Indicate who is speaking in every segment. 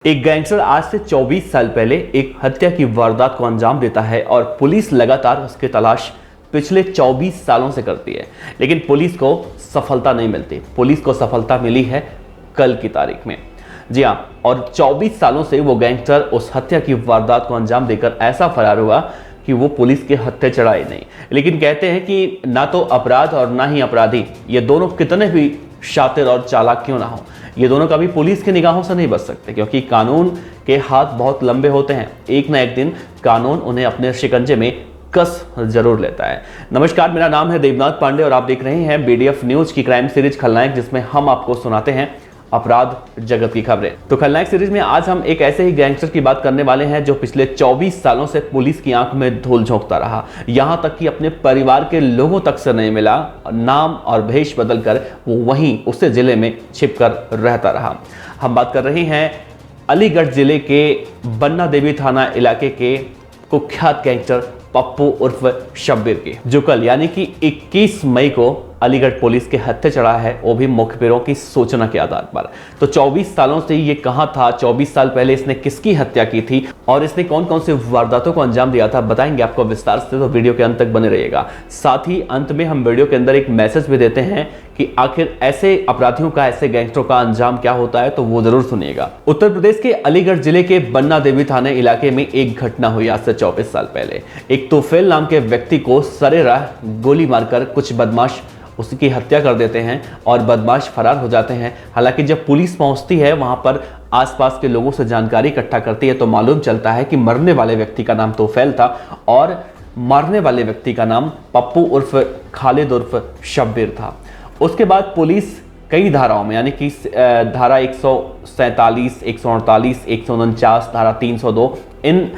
Speaker 1: एक गैंगस्टर आज से 24 साल पहले एक हत्या की वारदात को अंजाम देता है और पुलिस लगातार उसकी तलाश पिछले 24 सालों से करती है, लेकिन पुलिस को सफलता नहीं मिलती। पुलिस को सफलता मिली है कल की तारीख में। जी हाँ, और 24 सालों से वो गैंगस्टर उस हत्या की वारदात को अंजाम देकर ऐसा फरार हुआ कि वो पुलिस के हत्थे चढ़ा ही नहीं। लेकिन कहते हैं कि ना तो अपराध और ना ही अपराधी, ये दोनों कितने भी शातिर और चालाक क्यों ना हो, ये दोनों कभी पुलिस की निगाहों से नहीं बच सकते, क्योंकि कानून के हाथ बहुत लंबे होते हैं। एक ना एक दिन कानून उन्हें अपने शिकंजे में कस जरूर लेता है। नमस्कार, मेरा नाम है देवनाथ पांडे और आप देख रहे हैं बीडीएफ न्यूज की क्राइम सीरीज खलनायक, जिसमें हम आपको सुनाते हैं अपराध जगत की खबरें। तो खलनायक सीरीज में आज हम एक ऐसे ही गैंगस्टर की बात करने वाले हैं जो पिछले 24 सालों से पुलिस की आंख में धूल झोंकता रहा, यहां तक कि अपने परिवार के लोगों तक से नहीं मिला। नाम और भेष बदलकर वो वहीं उसी जिले में छिपकर रहता रहा। हम बात कर रहे हैं अलीगढ़ जिले के बन्ना देवी थाना इलाके के कुख्यात गैंगस्टर पप्पू उर्फ शब्बीर की, जो कल यानी कि 21 मई को अलीगढ़ पुलिस के हत्थे चढ़ा है, वो भी मुखबिरों की सूचना के आधार पर। तो 24 सालों से ये कहां था, 24 साल पहले इसने किसकी हत्या की थी और इसने कौन कौन से वारदातों को अंजाम दिया था, बताएंगे आपको विस्तार से। तो वीडियो के अंत तक बने रहिएगा। साथ ही अंत में हम वीडियो के अंदर एक मैसेज भी देते हैं कि आखिर ऐसे अपराधियों का, ऐसे गैंगस्टरों का अंजाम क्या होता है, तो वो जरूर सुनिएगा। उत्तर प्रदेश के अलीगढ़ जिले के बन्ना देवी थाने इलाके में एक घटना हुई आज से 24 साल पहले। एक तोफेल नाम के व्यक्ति को सरेराह गोली मारकर कुछ बदमाश उसकी हत्या कर देते हैं और बदमाश फरार हो जाते हैं। हालांकि जब पुलिस पहुंचती है, वहां पर आसपास के लोगों से जानकारी इकट्ठा करती है, तो मालूम चलता है कि मरने वाले व्यक्ति का नाम तोफेल था और मारने वाले व्यक्ति का नाम पप्पू उर्फ खालिद उर्फ शब्बीर था। उसके बाद पुलिस कई धाराओं में, यानी कि धारा 147, 148, 149, धारा 302 इन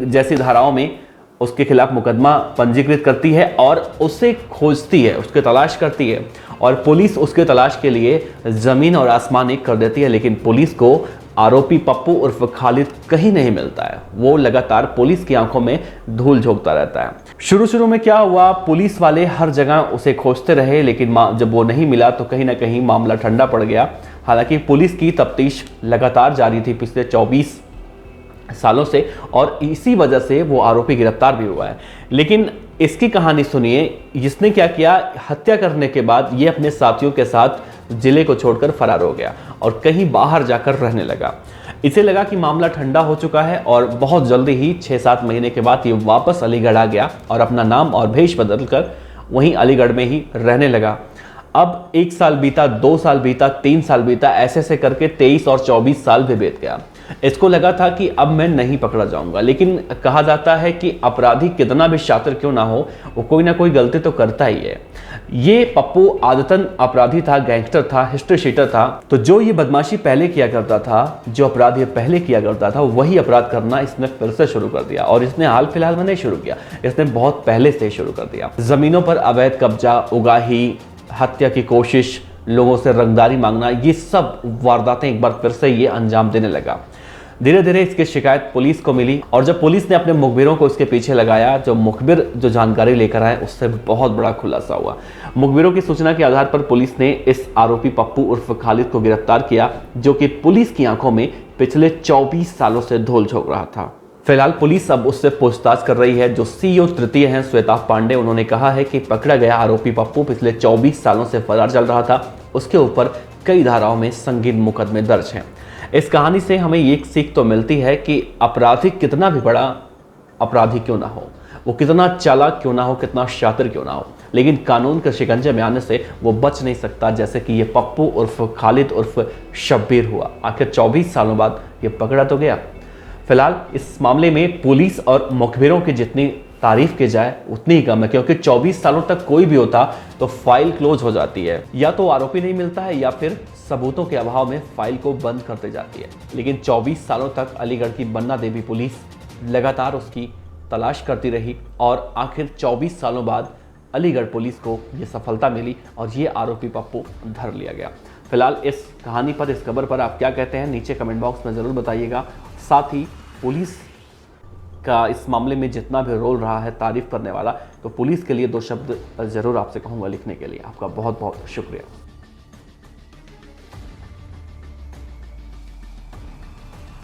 Speaker 1: जैसी धाराओं में उसके खिलाफ मुकदमा पंजीकृत करती है और उसे खोजती है, उसकी तलाश करती है। और पुलिस उसके तलाश के लिए जमीन और आसमान एक कर देती है, लेकिन पुलिस को आरोपी पप्पू उर्फ खालिद कहीं नहीं मिलता है। वो लगातार पुलिस की आंखों में धूल झोंकता रहता है। शुरू में क्या हुआ, पुलिस वाले हर जगह उसे खोजते रहे, लेकिन जब वो नहीं मिला तो कहीं ना कहीं मामला ठंडा पड़ गया। हालांकि पुलिस की तफ्तीश लगातार जारी थी पिछले 24 सालों से और इसी वजह से वो आरोपी गिरफ्तार भी हुआ है। लेकिन इसकी कहानी सुनिए। जिसने क्या किया, हत्या करने के बाद ये अपने साथियों के साथ जिले को छोड़कर फरार हो गया और कहीं बाहर जाकर रहने लगा। इसे लगा कि मामला ठंडा हो चुका है और बहुत जल्दी ही 6-7 महीने के बाद ये वापस अलीगढ़ आ गया और अपना नाम और भेष बदलकर वहीं अलीगढ़ में ही रहने लगा। अब 1 साल बीता, 2 साल बीता, 3 साल बीता, ऐसे करके 23 और 24 साल भी बीत गया। इसको लगा था कि अब मैं नहीं पकड़ा जाऊंगा, लेकिन कहा जाता है कि अपराधी कितना भी शातिर क्यों ना हो, वो कोई ना कोई गलती तो करता ही है। ये पप्पू आदतन अपराधी था, गैंगस्टर था, हिस्ट्री शीटर था। तो जो ये बदमाशी पहले किया करता था, जो अपराध ये पहले किया करता था, वही अपराध करना इसने फिर से शुरू कर दिया। और इसने हाल फिलहाल में नहीं शुरू किया, इसने बहुत पहले से शुरू कर दिया। जमीनों पर अवैध कब्जा, उगाही, हत्या की कोशिश, लोगों से रंगदारी मांगना, ये सब वारदातें एक बार फिर से ये अंजाम देने लगा। धीरे धीरे इसकी शिकायत पुलिस को मिली और जब पुलिस ने अपने मुखबिरों को इसके पीछे लगाया, जो मुखबिर जो जानकारी लेकर आए, उससे बहुत बड़ा खुलासा हुआ। मुखबिरों की सूचना के आधार पर पुलिस ने इस आरोपी पप्पू उर्फ खालिद को गिरफ्तार किया, जो कि पुलिस की आंखों में पिछले 24 सालों से धूल झोंक रहा था। फिलहाल पुलिस अब उससे पूछताछ कर रही है। जो सीईओ तृतीय हैं श्वेता पांडे, उन्होंने कहा है कि पकड़ा गया आरोपी पप्पू पिछले 24 सालों से फरार चल रहा था। उसके ऊपर कई धाराओं में संगीन मुकदमे दर्ज हैं। इस कहानी से हमें एक सीख तो मिलती है कि अपराधी कितना भी बड़ा अपराधी क्यों ना हो, वो कितना चालाक क्यों ना हो, कितना शातिर क्यों ना हो, लेकिन कानून के शिकंजे में आने से वो बच नहीं सकता, जैसे कि ये पप्पू उर्फ खालिद उर्फ शब्बीर हुआ। आखिर 24 सालों बाद ये पकड़ा तो गया। फिलहाल इस मामले में पुलिस और मुखबिरों की जितनी तारीफ की जाए उतनी ही कम है, क्योंकि 24 सालों तक कोई भी होता तो फाइल क्लोज हो जाती है, या तो आरोपी नहीं मिलता है या फिर सबूतों के अभाव में फाइल को बंद करते जाती है। लेकिन 24 सालों तक अलीगढ़ की बन्ना देवी पुलिस लगातार उसकी तलाश करती रही और आखिर 24 सालों बाद अलीगढ़ पुलिस को ये सफलता मिली और ये आरोपी पप्पू धर लिया गया। फिलहाल इस कहानी पर, इस खबर पर आप क्या कहते हैं, नीचे कमेंट बॉक्स में ज़रूर बताइएगा। साथ ही पुलिस का इस मामले में जितना भी रोल रहा है तारीफ करने वाला, तो पुलिस के लिए 2 शब्द ज़रूर आपसे कहूँगा लिखने के लिए। आपका बहुत बहुत शुक्रिया।